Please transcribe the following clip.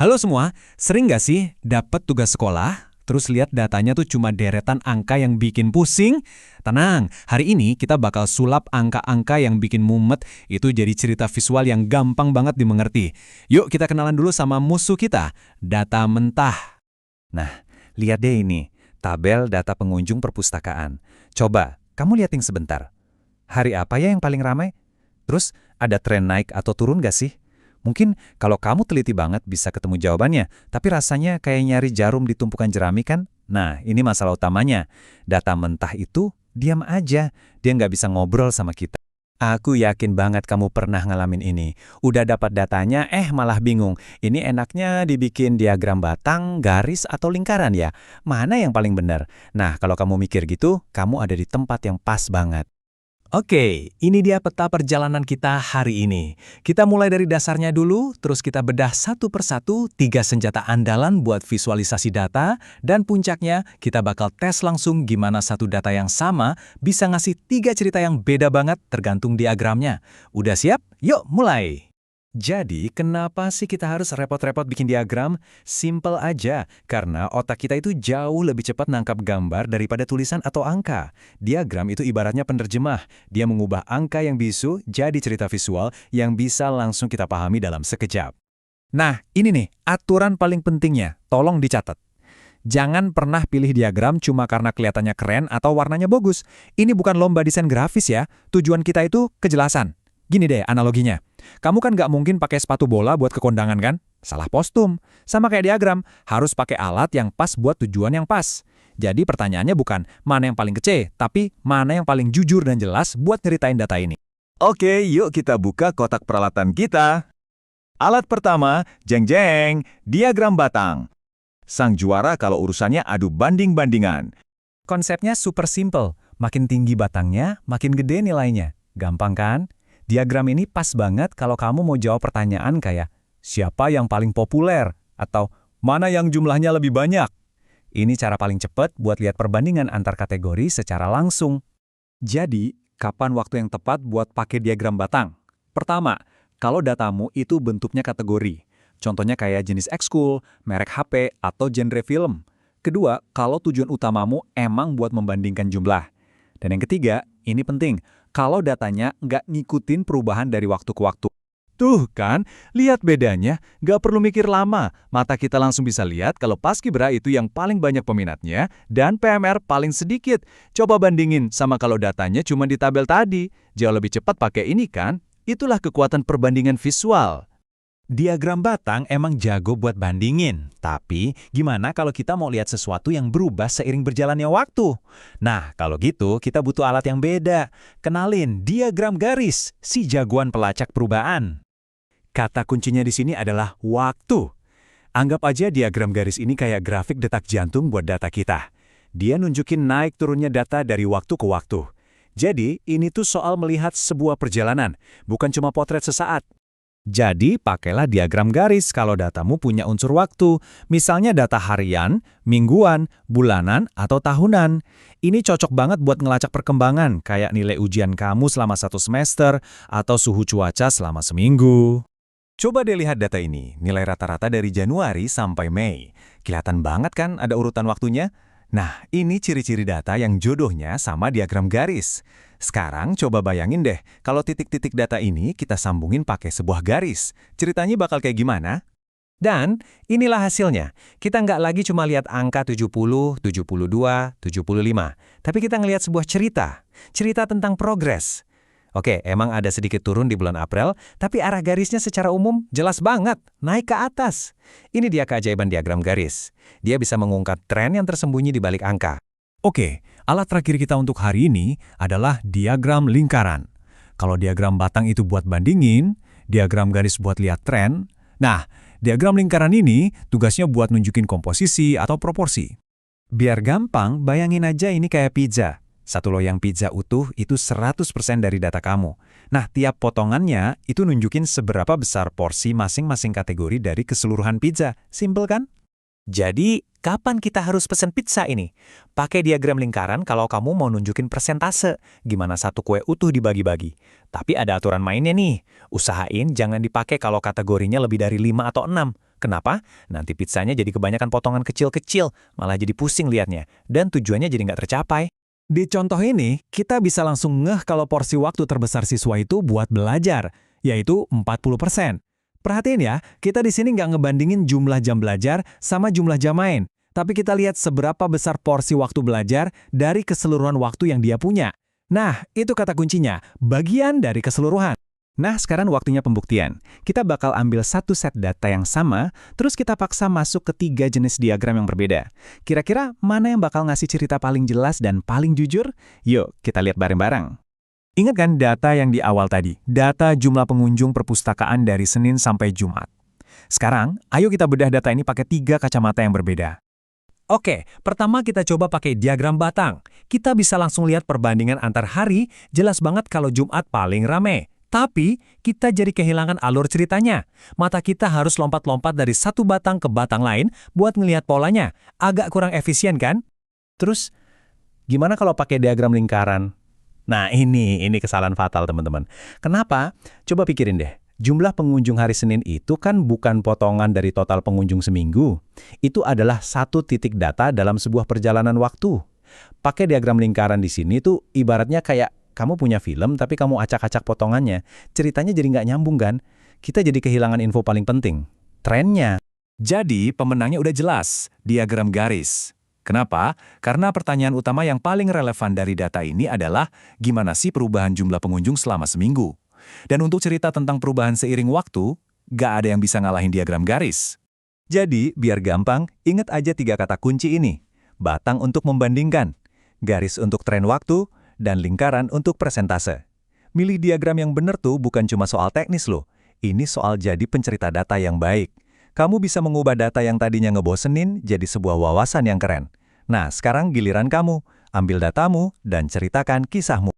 Halo semua, sering nggak sih dapat tugas sekolah, terus lihat datanya tuh cuma deretan angka yang bikin pusing? Tenang, hari ini kita bakal sulap angka-angka yang bikin mumet, itu jadi cerita visual yang gampang banget dimengerti. Yuk kita kenalan dulu sama musuh kita, data mentah. Nah, lihat deh ini, tabel data pengunjung perpustakaan. Coba, kamu liatin sebentar. Hari apa ya yang paling ramai? Terus, ada tren naik atau turun gak sih? Mungkin kalau kamu teliti banget bisa ketemu jawabannya, tapi rasanya kayak nyari jarum di tumpukan jerami kan? Nah, ini masalah utamanya. Data mentah itu diam aja, dia nggak bisa ngobrol sama kita. Aku yakin banget kamu pernah ngalamin ini. Udah dapat datanya, malah bingung. Ini enaknya dibikin diagram batang, garis, atau lingkaran ya? Mana yang paling benar? Nah, kalau kamu mikir gitu, kamu ada di tempat yang pas banget. Oke, ini dia peta perjalanan kita hari ini. Kita mulai dari dasarnya dulu, terus kita bedah satu persatu 3 senjata andalan buat visualisasi data, dan puncaknya kita bakal tes langsung gimana satu data yang sama bisa ngasih 3 cerita yang beda banget tergantung diagramnya. Udah siap? Yuk mulai! Jadi, kenapa sih kita harus repot-repot bikin diagram? Simple aja, karena otak kita itu jauh lebih cepat nangkap gambar daripada tulisan atau angka. Diagram itu ibaratnya penerjemah. Dia mengubah angka yang bisu jadi cerita visual yang bisa langsung kita pahami dalam sekejap. Nah, ini nih, aturan paling pentingnya. Tolong dicatat. Jangan pernah pilih diagram cuma karena kelihatannya keren atau warnanya bagus. Ini bukan lomba desain grafis ya. Tujuan kita itu kejelasan. Gini deh analoginya. Kamu kan nggak mungkin pakai sepatu bola buat ke kondangan kan? Salah kostum. Sama kayak diagram, harus pakai alat yang pas buat tujuan yang pas. Jadi pertanyaannya bukan mana yang paling kece, tapi mana yang paling jujur dan jelas buat nyeritain data ini. Oke, yuk kita buka kotak peralatan kita. Alat pertama, jeng-jeng, diagram batang. Sang juara kalau urusannya adu banding-bandingan. Konsepnya super simple. Makin tinggi batangnya, makin gede nilainya. Gampang kan? Diagram ini pas banget kalau kamu mau jawab pertanyaan kayak, siapa yang paling populer? Atau, mana yang jumlahnya lebih banyak? Ini cara paling cepat buat lihat perbandingan antar kategori secara langsung. Jadi, kapan waktu yang tepat buat pakai diagram batang? Pertama, kalau datamu itu bentuknya kategori. Contohnya kayak jenis ekskul, merek HP, atau genre film. Kedua, kalau tujuan utamamu emang buat membandingkan jumlah. Dan yang ketiga, ini penting, kalau datanya nggak ngikutin perubahan dari waktu ke waktu. Tuh kan, lihat bedanya, nggak perlu mikir lama. Mata kita langsung bisa lihat kalau Paskibra itu yang paling banyak peminatnya dan PMR paling sedikit. Coba bandingin sama kalau datanya cuma di tabel tadi. Jauh lebih cepat pakai ini kan? Itulah kekuatan perbandingan visual. Diagram batang emang jago buat bandingin, tapi gimana kalau kita mau lihat sesuatu yang berubah seiring berjalannya waktu? Nah, kalau gitu kita butuh alat yang beda. Kenalin diagram garis, si jagoan pelacak perubahan. Kata kuncinya di sini adalah waktu. Anggap aja diagram garis ini kayak grafik detak jantung buat data kita. Dia nunjukin naik turunnya data dari waktu ke waktu. Jadi, ini tuh soal melihat sebuah perjalanan, bukan cuma potret sesaat. Jadi, pakailah diagram garis kalau datamu punya unsur waktu, misalnya data harian, mingguan, bulanan, atau tahunan. Ini cocok banget buat ngelacak perkembangan, kayak nilai ujian kamu selama 1 semester, atau suhu cuaca selama seminggu. Coba deh lihat data ini, nilai rata-rata dari Januari sampai Mei. Kelihatan banget kan ada urutan waktunya? Nah, ini ciri-ciri data yang jodohnya sama diagram garis. Sekarang coba bayangin deh, kalau titik-titik data ini kita sambungin pakai sebuah garis. Ceritanya bakal kayak gimana? Dan inilah hasilnya. Kita nggak lagi cuma lihat angka 70, 72, 75. Tapi kita ngelihat sebuah cerita. Cerita tentang progres. Oke, emang ada sedikit turun di bulan April, tapi arah garisnya secara umum jelas banget, naik ke atas. Ini dia keajaiban diagram garis. Dia bisa mengungkap tren yang tersembunyi di balik angka. Oke, alat terakhir kita untuk hari ini adalah diagram lingkaran. Kalau diagram batang itu buat bandingin, diagram garis buat lihat tren. Nah, diagram lingkaran ini tugasnya buat nunjukin komposisi atau proporsi. Biar gampang, bayangin aja ini kayak pizza. Satu loyang pizza utuh itu 100% dari data kamu. Nah, tiap potongannya itu nunjukin seberapa besar porsi masing-masing kategori dari keseluruhan pizza. Simple kan? Jadi, kapan kita harus pesen pizza ini? Pakai diagram lingkaran kalau kamu mau nunjukin persentase, gimana satu kue utuh dibagi-bagi. Tapi ada aturan mainnya nih. Usahain jangan dipakai kalau kategorinya lebih dari 5 atau 6. Kenapa? Nanti pizzanya jadi kebanyakan potongan kecil-kecil, malah jadi pusing liatnya, dan tujuannya jadi nggak tercapai. Di contoh ini, kita bisa langsung ngeh kalau porsi waktu terbesar siswa itu buat belajar, yaitu 40%. Perhatiin ya, kita di sini nggak ngebandingin jumlah jam belajar sama jumlah jam main, tapi kita lihat seberapa besar porsi waktu belajar dari keseluruhan waktu yang dia punya. Nah, itu kata kuncinya, bagian dari keseluruhan. Nah, sekarang waktunya pembuktian. Kita bakal ambil satu set data yang sama, terus kita paksa masuk ke 3 jenis diagram yang berbeda. Kira-kira mana yang bakal ngasih cerita paling jelas dan paling jujur? Yuk, kita lihat bareng-bareng. Ingat kan data yang di awal tadi? Data jumlah pengunjung perpustakaan dari Senin sampai Jumat. Sekarang, ayo kita bedah data ini pakai 3 kacamata yang berbeda. Oke, pertama kita coba pakai diagram batang. Kita bisa langsung lihat perbandingan antar hari, jelas banget kalau Jumat paling rame. Tapi, kita jadi kehilangan alur ceritanya. Mata kita harus lompat-lompat dari satu batang ke batang lain buat ngelihat polanya. Agak kurang efisien kan? Terus, gimana kalau pakai diagram lingkaran? Nah, ini kesalahan fatal, teman-teman. Kenapa? Coba pikirin deh. Jumlah pengunjung hari Senin itu kan bukan potongan dari total pengunjung seminggu. Itu adalah satu titik data dalam sebuah perjalanan waktu. Pakai diagram lingkaran di sini tuh ibaratnya kayak kamu punya film tapi kamu acak-acak potongannya. Ceritanya jadi nggak nyambung kan? Kita jadi kehilangan info paling penting. Trennya. Jadi pemenangnya udah jelas, diagram garis. Kenapa? Karena pertanyaan utama yang paling relevan dari data ini adalah gimana sih perubahan jumlah pengunjung selama seminggu? Dan untuk cerita tentang perubahan seiring waktu, nggak ada yang bisa ngalahin diagram garis. Jadi, biar gampang, ingat aja 3 kata kunci ini. Batang untuk membandingkan, garis untuk tren waktu, dan lingkaran untuk persentase. Milih diagram yang benar tuh bukan cuma soal teknis loh. Ini soal jadi pencerita data yang baik. Kamu bisa mengubah data yang tadinya ngebosenin jadi sebuah wawasan yang keren. Nah, sekarang giliran kamu. Ambil datamu dan ceritakan kisahmu.